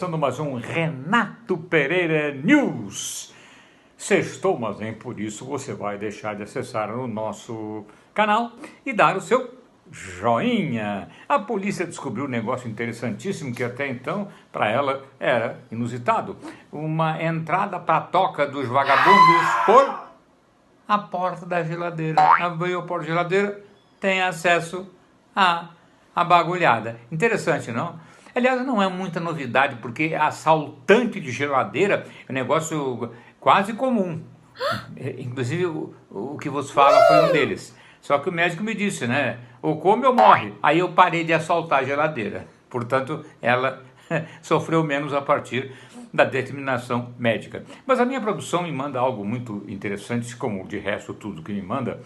Começando mais um Renato Pereira News. Sextou, mas nem por isso você vai deixar de acessar o nosso canal e dar o seu joinha. A polícia descobriu um negócio interessantíssimo que até então, para ela, era inusitado. Uma entrada para a toca dos vagabundos por a porta da geladeira. Abriu a porta da geladeira, tem acesso à bagulhada. Interessante, não? Aliás, não é muita novidade, porque assaltante de geladeira é um negócio quase comum. Inclusive, o que vos fala foi um deles. Só que o médico me disse, né? Ou come ou morre. Aí eu parei de assaltar a geladeira. Portanto, ela sofreu menos a partir da determinação médica. Mas a minha produção me manda algo muito interessante, como de resto tudo que me manda,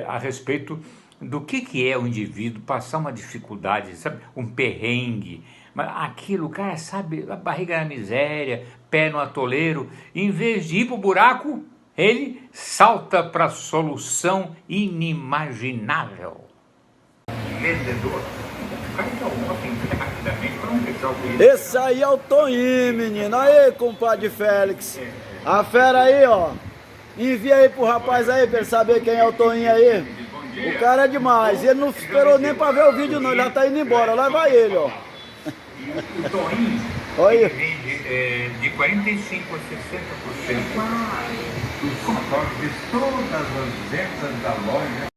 a respeito do que é o indivíduo passar uma dificuldade, sabe, um perrengue, mas aquilo, o cara sabe, a barriga na miséria, pé no atoleiro, em vez de ir para o buraco, ele salta para a solução inimaginável. Vendedor, esse aí é o Toninho, menino. Aí, compadre Félix. A fera aí, ó. Envia aí pro rapaz aí pra ele saber quem é o Toninho aí. O cara é demais. Ele não esperou nem pra ver o vídeo, não. Ele já tá indo embora. Lá vai ele, ó. O Toninho vende de 45% a 60% dos contornos de todas as vendas da loja.